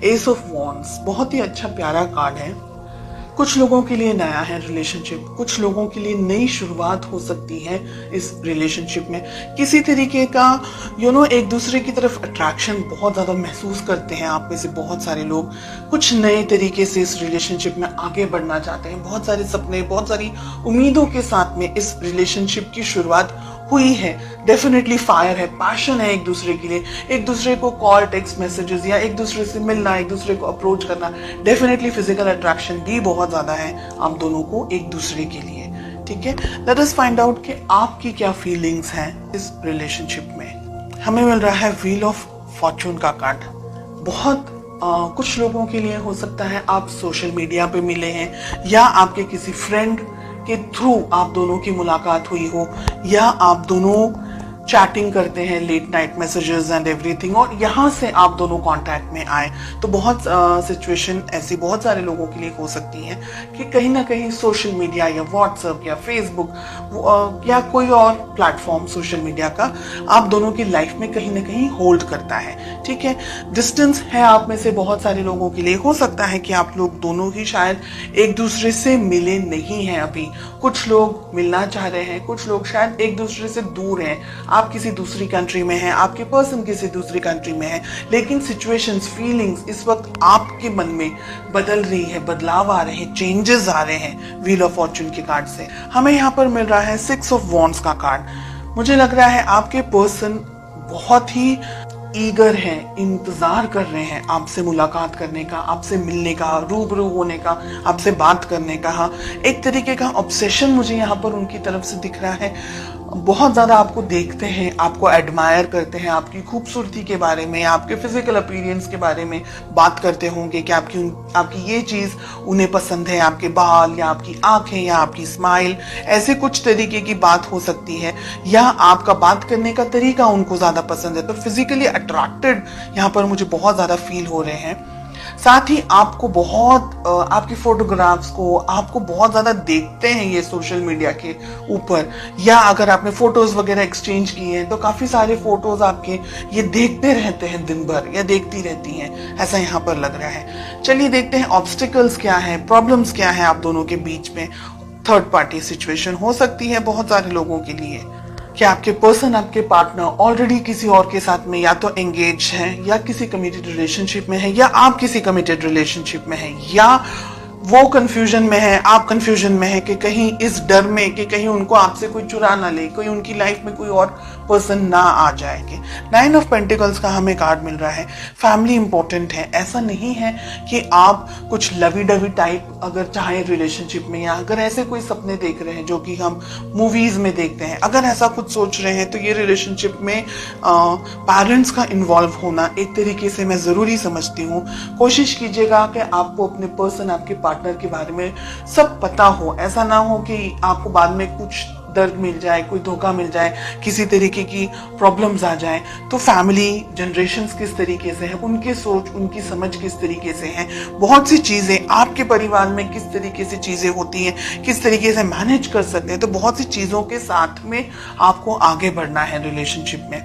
S of wands बहुत ही अच्छा प्यारा कार्ड है। कुछ लोगों के लिए नया है रिलेशनशिप, कुछ लोगों के लिए नई शुरुआत हो सकती है इस रिलेशनशिप में। किसी तरीके का एक दूसरे की तरफ अट्रैक्शन बहुत ज़्यादा महसूस करते हैं आप में से बहुत सारे लोग। कुछ नए तरीके से इस रिलेशनशिप में आगे बढ़ना चाहते हैं। बहुत सारे सपने, बहुत सारी उम्मीदों के साथ में इस रिलेशनशिप की शुरुआत हुई है। डेफिनेटली फायर है, पैशन है एक दूसरे के लिए, एक दूसरे को कॉल, टेक्स्ट मैसेजेस या एक दूसरे से मिलना, एक दूसरे को अप्रोच करना। डेफिनेटली फिजिकल अट्रैक्शन भी बहुत ज्यादा है आप दोनों को एक दूसरे के लिए। ठीक है, लेट अस फाइंड आउट कि आपकी क्या फीलिंग्स हैं इस रिलेशनशिप में। हमें मिल रहा है व्हील ऑफ फॉर्चून का कार्ड। बहुत कुछ लोगों के लिए हो सकता है आप सोशल मीडिया पे मिले हैं या आपके किसी फ्रेंड के थ्रू आप दोनों की मुलाकात हुई हो, या आप दोनों चैटिंग करते हैं, late night messages and everything, और यहाँ से आप दोनों कांटेक्ट में आए। तो बहुत सिचुएशन ऐसी बहुत सारे लोगों के लिए हो सकती है कि कहीं ना कहीं सोशल मीडिया या व्हाट्सएप या फेसबुक या कोई और प्लेटफॉर्म सोशल मीडिया का आप दोनों की लाइफ में कहीं ना कहीं होल्ड करता है। ठीक है, डिस्टेंस है आप में से बहुत सारे लोगों के लिए। हो सकता है कि आप लोग दोनों ही शायद एक दूसरे से मिले नहीं हैं अभी। कुछ लोग मिलना चाह रहे हैं, कुछ लोग शायद एक दूसरे से दूर हैं। आप किसी दूसरी कंट्री में हैं, आपके पर्सन किसी दूसरी कंट्री में है, लेकिन सिचुएशंस, फीलिंग्स इस वक्त आपके मन में बदल रही है, बदलाव आ रहे हैं, चेंजेस आ रहे हैं। व्हील ऑफ फॉर्चून के कार्ड से हमें यहाँ पर मिल रहा है 6 ऑफ वॉन्ड्स का कार्ड। मुझे लग रहा है आपके पर्सन बहुत ही ईगर हैं, इंतजार कर रहे हैं आपसे मुलाकात करने का, आपसे मिलने का, रूबरू होने का, आपसे बात करने का। एक तरीके का ऑब्सेशन मुझे यहाँ पर उनकी तरफ से दिख रहा है। बहुत ज्यादा आपको देखते हैं, आपको एडमायर करते हैं, आपकी खूबसूरती के बारे में, आपके फिजिकल अपीयरेंस के बारे में बात करते होंगे कि आपकी ये चीज उन्हें पसंद है, आपके बाल या आपकी आंखें या आपकी स्माइल, ऐसे कुछ तरीके की बात हो सकती है, या आपका बात करने का तरीका उनको ज्यादा पसंद है। तो फिजिकली अट्रैक्टेड यहाँ पर मुझे बहुत ज्यादा फील हो रहे हैं। साथ ही आपको बहुत आपकी फोटोग्राफ्स को आपको बहुत ज्यादा देखते हैं ये सोशल मीडिया के ऊपर, या अगर आपने फोटोज वगैरह एक्सचेंज किए हैं तो काफी सारे फोटोज आपके ये देखते रहते हैं दिन भर, या देखती रहती हैं, ऐसा यहाँ पर लग रहा है। चलिए देखते हैं ऑब्स्टिकल्स क्या है, प्रॉब्लम्स क्या है आप दोनों के बीच में। थर्ड पार्टी सिचुएशन हो सकती है बहुत सारे लोगों के लिए कि आपके पर्सन, आपके पार्टनर ऑलरेडी किसी और के साथ में या तो एंगेज हैं, या किसी कमिटेड रिलेशनशिप में है, या आप किसी कमिटेड रिलेशनशिप में है, या वो कंफ्यूजन में है, आप कंफ्यूजन में है कि कहीं इस डर में कि कहीं उनको आपसे कोई चुरा ना ले, कोई उनकी लाइफ में कोई और पर्सन ना आ जाएंगे। 9 ऑफ पेंटिकल्स का हमें कार्ड मिल रहा है। फैमिली इंपॉर्टेंट है। ऐसा नहीं है कि आप कुछ लवी डवी टाइप अगर चाहे रिलेशनशिप में, या अगर ऐसे कोई सपने देख रहे हैं जो कि हम मूवीज में देखते हैं, अगर ऐसा कुछ सोच रहे हैं तो ये रिलेशनशिप में पेरेंट्स का इन्वॉल्व होना एक तरीके से मैं जरूरी समझती हूँ। कोशिश कीजिएगा कि आपको अपने पर्सन, आपके पार्टनर के बारे में सब पता हो। ऐसा ना हो कि आपको बाद में कुछ दर्द मिल जाए, कोई धोखा मिल जाए, किसी तरीके की प्रॉब्लम्स आ जाए। तो फैमिली जनरेशन्स किस तरीके से है, उनकी सोच, उनकी समझ किस तरीके से है, बहुत सी चीजें आपके परिवार में किस तरीके से चीजें होती हैं, किस तरीके से मैनेज कर सकते हैं, तो बहुत सी चीजों के साथ में आपको आगे बढ़ना है रिलेशनशिप में।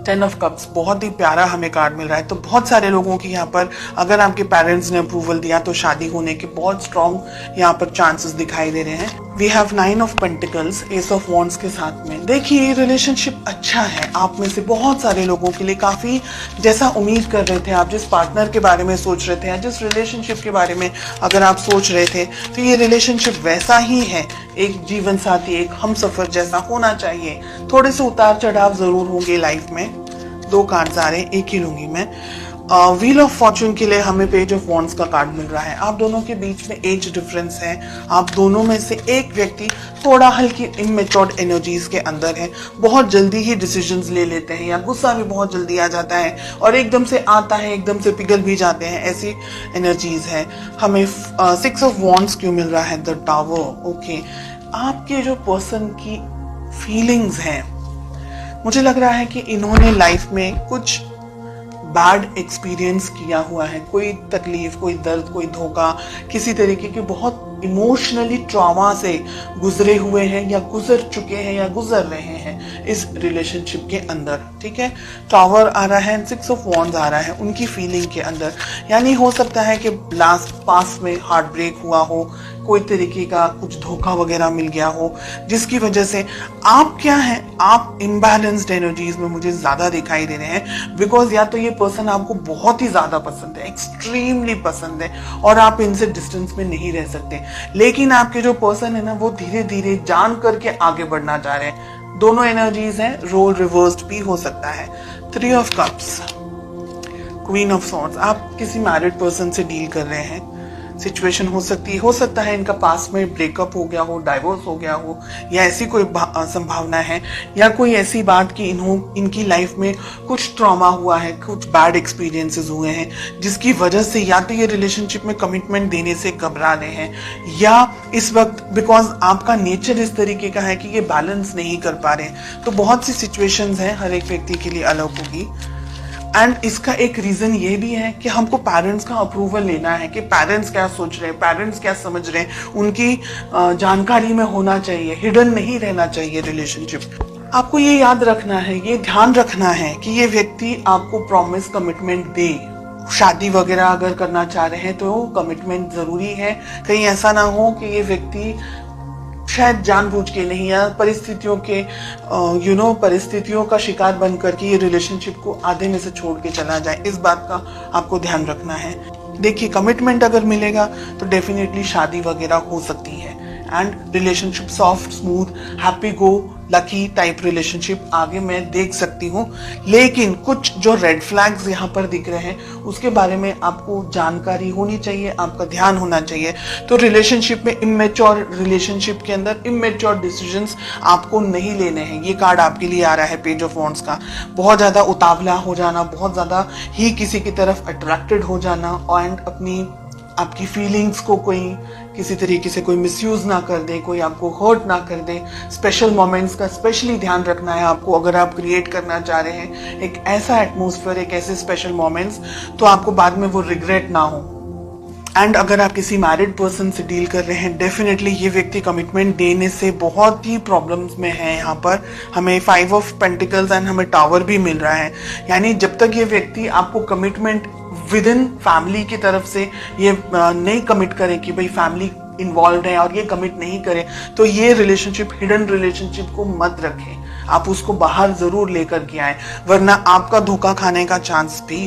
10 ऑफ कप्स बहुत ही प्यारा हमें कार्ड मिल रहा है। तो बहुत सारे लोगों की यहाँ पर अगर आपके पेरेंट्स ने अप्रूवल दिया तो शादी होने के बहुत स्ट्रॉन्ग यहाँ पर चांसेस दिखाई दे रहे हैं। We have 9 of pentacles, ace of wands के साथ में। देखिए रिलेशनशिप अच्छा है आप में से बहुत सारे लोगों के लिए, काफी जैसा उम्मीद कर रहे थे आप, जिस पार्टनर के बारे में सोच रहे थे या जिस रिलेशनशिप के बारे में अगर आप सोच रहे थे, तो ये रिलेशनशिप वैसा ही है। एक जीवन साथी, एक हमसफर जैसा होना चाहिए। थोड़े से उतार चढ़ाव जरूर होंगे लाइफ में। 2 कार्ड्स आ रहे हैं, एक ही लूंगी मैं। व्हील ऑफ फॉर्चून के लिए हमें पेज ऑफ वॉन्ड्स का कार्ड मिल रहा है। आप दोनों के बीच में एज डिफरेंस है। आप दोनों में से एक व्यक्ति थोड़ा हल्की इमेच्योर्ड एनर्जीज के अंदर है, बहुत जल्दी ही डिसीजंस ले लेते हैं, या गुस्सा भी बहुत जल्दी आ जाता है और एकदम से आता है, एकदम से पिघल भी जाते हैं, ऐसी एनर्जीज है। हमें 6 ऑफ वॉन्ड्स क्यों मिल रहा है? The tower. ओके, आपके जो पर्सन की फीलिंग्स हैं, मुझे लग रहा है कि इन्होंने लाइफ में कुछ बैड एक्सपीरियंस किया हुआ है, कोई तकलीफ, कोई दर्द, कोई धोखा, किसी तरीके के बहुत इमोशनली ट्रॉमा से गुजरे हुए हैं, या गुजर चुके हैं, या गुजर रहे हैं। इस रिलेशनशिप के अंदर, ठीक है। टावर आ रहा है, 6 ऑफ वॉन्ड्स आ रहा है उनकी फीलिंग के अंदर। यानी हो सकता है कि लास्ट पास में हार्ट ब्रेक हुआ हो, कोई तरीके का कुछ धोखा वगैरह मिल गया हो, जिसकी वजह से आप क्या है, आप इम्बैलेंस्ड एनर्जीज में मुझे ज्यादा दिखाई दे रहे हैं। बिकॉज या तो ये पर्सन आपको बहुत ही ज्यादा पसंद है, एक्सट्रीमली पसंद है, और आप इनसे डिस्टेंस में नहीं रह सकते। लेकिन आपके जो पर्सन है ना, वो धीरे धीरे जान करके आगे बढ़ना चाह रहे हैं। दोनों एनर्जीज हैं, रोल रिवर्स्ड भी हो सकता है। 3 of cups, queen of swords, आप किसी मैरिड पर्सन से डील कर रहे हैं। सिचुएशन हो सकता है इनका पास में ब्रेकअप हो गया हो, डाइवोर्स हो गया हो, या ऐसी कोई संभावना है, या कोई ऐसी बात कि इनकी लाइफ में कुछ ट्रॉमा हुआ है, कुछ बैड एक्सपीरियंसेस हुए हैं, जिसकी वजह से या तो ये रिलेशनशिप में कमिटमेंट देने से घबरा रहे हैं, या इस वक्त बिकॉज आपका नेचर इस तरीके का है कि ये बैलेंस नहीं कर पा रहे। तो बहुत सी सिचुएशंस हैं, हर एक व्यक्ति के लिए अलग होगी। एंड इसका एक रीजन ये भी है कि हमको पेरेंट्स का अप्रूवल लेना है कि पेरेंट्स क्या सोच रहे हैं, पेरेंट्स क्या समझ रहे हैं, उनकी जानकारी में होना चाहिए, हिडन नहीं रहना चाहिए रिलेशनशिप। आपको ये याद रखना है, ये ध्यान रखना है कि ये व्यक्ति आपको प्रॉमिस कमिटमेंट दे। शादी वगैरह अगर करना चाह रहे हैं तो कमिटमेंट जरूरी है। कहीं ऐसा ना हो कि ये व्यक्ति शायद जानबूझ के नहीं, या परिस्थितियों के परिस्थितियों का शिकार बन करके ये रिलेशनशिप को आधे में से छोड़ के चला जाए। इस बात का आपको ध्यान रखना है। देखिए, कमिटमेंट अगर मिलेगा तो डेफिनेटली शादी वगैरह हो सकती है, and relationship soft, smooth, happy go lucky type relationship आगे मैं देख सकती हूँ। लेकिन कुछ जो रेड फ्लैग्स यहाँ पर दिख रहे हैं उसके बारे में आपको जानकारी होनी चाहिए, आपका ध्यान होना चाहिए। तो रिलेशनशिप में इमेच्योर, रिलेशनशिप के अंदर इमेच्योर डिसीजंस आपको नहीं लेने हैं। ये कार्ड आपके लिए आ रहा है, पेज ऑफ वॉन्ड्स का। बहुत ज्यादा उतावला हो जाना, बहुत ज्यादा ही किसी की तरफ अट्रैक्टेड हो जाना, एंड आपकी फीलिंग्स को कोई किसी तरीके से कोई मिसयूज ना कर दे, कोई आपको हर्ट ना कर दे। स्पेशल मोमेंट्स का स्पेशली ध्यान रखना है आपको। अगर आप क्रिएट करना चाह रहे हैं एक ऐसा एटमॉस्फेयर, एक ऐसे स्पेशल मोमेंट्स, तो आपको बाद में वो रिग्रेट ना हो। एंड अगर आप किसी मैरिड पर्सन से डील कर रहे हैं, डेफिनेटली ये व्यक्ति कमिटमेंट देने से बहुत ही प्रॉब्लम्स में है। यहाँ पर हमें 5 ऑफ पेंटिकल्स एंड हमें टावर भी मिल रहा है। यानी जब तक ये व्यक्ति आपको कमिटमेंट विद इन फैमिली की तरफ से ये नहीं कमिट करे कि भाई फैमिली इन्वॉल्व है और ये कमिट नहीं करे, तो ये रिलेशनशिप, हिडन रिलेशनशिप को मत रखें। आप उसको बाहर जरूर लेकर के आए, वरना आपका धोखा खाने का चांस भी